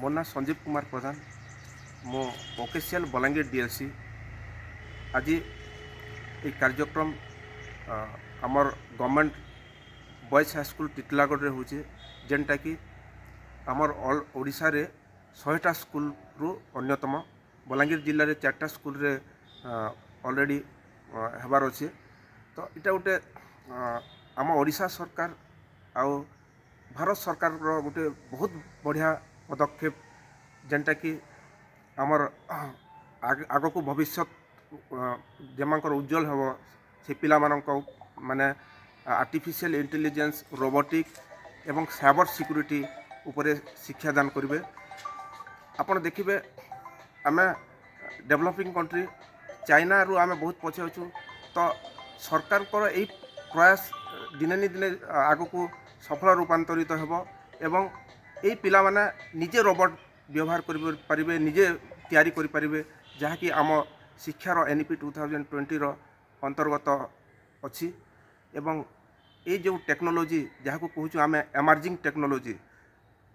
ମୋ ନାଁ ସଞ୍ଜୀବ କୁମାର ପ୍ରଧାନ। ମୁଁ ଓକେସିଆଲ ବଲାଙ୍ଗୀର डीएलसी आज ये कार्यक्रम आमर government boys high school Titlagarh रे होचे जेनटा कि आमर ऑल ओडिशा रे 100टा स्कूल रु अन्यतम। बलांगीर जिले में 4टा स्कूल रे ऑलरेडी हेबार अच्छे। तो इटा गोटे आम ओडिशा सरकार आउ भारत सरकार गोटे बहुत बढ़िया पदक्षेप जेनटा कि आमर आग को भविष्य जेमांकर उज्जवल हम से पिला माने आर्टिफिशियल इंटेलिजेंस रोबोटिक एवं साइबर सिक्योरिटी उपरे शिक्षादान करेंगे। आपड़ देखिए आम डेवलपिंग कंट्री चाइना रु आम बहुत पछे अच्छु। तो सरकार को यही प्रयास दिने नि दिने आग को सफल रूपांतरित हो एवं यही पिला माने निजे रोबोट व्यवहार करेंगे निजे तैयारी करेंगे जहाँकि आम शिक्षार एनईपी 2020 अंतर्गत अच्छी। एवं ये जो टेक्नोलॉजी जहाँ को कहूँ आम एमर्जिंग टेक्नोलॉजी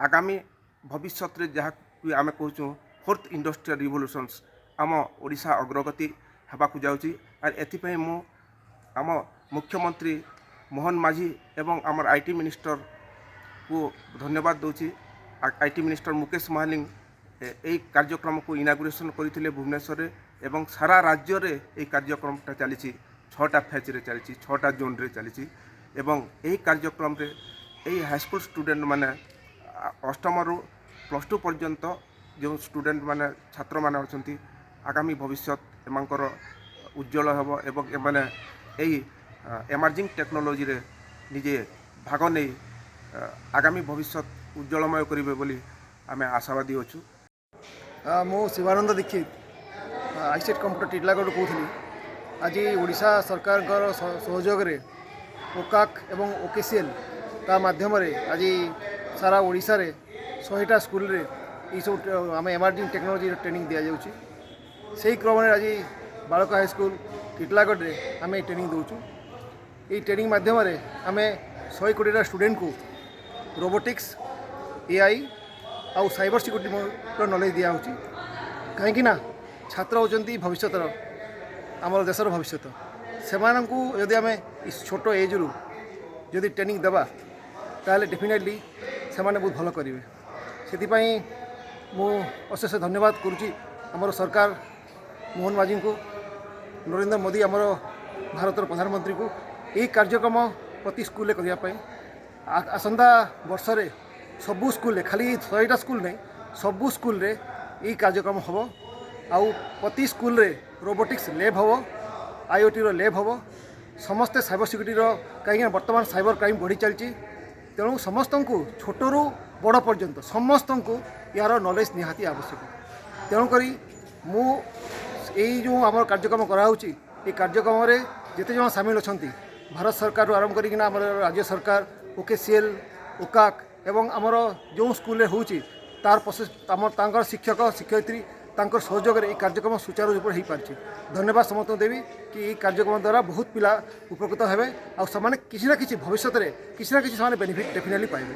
आगामी भविष्य में जहाँ आम कहूँ फोर्थ इंडस्ट्रियल रिवोल्यूशंस आम ओडिशा अग्रगति होगाकू जाऊँगी। और एथिपाई मु आम मुख्यमंत्री मोहन माझी एवं आमर आईटी मिनिस्टर को धन्यवाद दूची। आईटी मिनिस्टर मुकेश महालिंग यही कार्यक्रम को इनागुरेशन करते भुवनेश्वर एवं सारा राज्य रे यही कार्यक्रमटा चली 6टा फेज रे चली 6टा जोन रे चली। एवं यही कार्यक्रम रे यही हाईस्कूल स्टूडेंट माने अष्टम रु +2 पर्यंत जो स्टूडेंट माने छात्र माने अछंती आगामी भविष्य एमांकर उज्जवल हेबो एवं एमाने यही एमर्जिंग टेक्नोलॉजी रे निजे भाग नहीं आगामी भविष्य उज्जवलमय करेंगे बोली आम आशावादी अच्छु। मु शिवानंद दीक्षित आईसीटी कंप्यूटर टिटलागढ़ कहूली। आज ओडिशा सरकार सहयोग रे ओकाक एवं ओकेसीएल ता माध्यम आज सारा ओडिशा रे 100टा स्कूल रे ये सब आम एमर्जिंग टेक्नोलॉजी ट्रेनिंग दि जाऊँगी। से क्रम में आज बालक हाई स्कूल टिटलागढ़ रे आम ट्रेनिंग दूचु। ये ट्रेनिंग माध्यम आम 100 कोटी स्टूडेंट को रोबोटिक्स एआई आउ साइबर सिक्योरिटी नॉलेज दिया होची। कहीं ना छात्र होचंती भविष्यतर आमर देशर भविष्य से यदि आम इस छोट एज रु यदि ट्रेनिंग देवा ताले डेफिनेटली से बहुत भल करेंगे। से मु अशेष धन्यवाद करुँची आमर सरकार मोहन माझी को नरेंद्र मोदी आमर भारतर प्रधानमंत्री को यही कार्यक्रम प्रति स्कूल करने आसंता वर्ष रे सबू स्कूल खाली 100टा स्कूल नहीं सबू स्कूल रे यही कार्यक्रम हम आउ प्रति स्कूल रे रोबोटिक्स लैब हम आईओटी रो लैब हम समस्ते साइबर सिक्योरिटी कहीं बर्तमान साइबर क्राइम बढ़ी चलती। तेणु समस्त को छोटू बड़ पर्यंत समस्त को यार नॉलेज निहाती आवश्यक। तेणुक मु यही जो आम कार्यक्रम कराऊँगी ये कार्यक्रम में जिते जन सामिल अच्छा भारत सरकार आरंभ करना राज्य सरकार ओकेसीएल ओकाक एवं आमर जो स्कूल होची तार प्रोसेस तांकर शिक्षक शिक्षयित्री तांकर सहयोग में कार्यक्रम सुचारू रूप से हो पार्टी। धन्यवाद समस्त देवी कि ये कार्यक्रम द्वारा बहुत पिला उपकृत हेबे आ किसी ना किसी भविष्य में किसी ना किसी बेनिफिट डेफिनेटली पाइबे।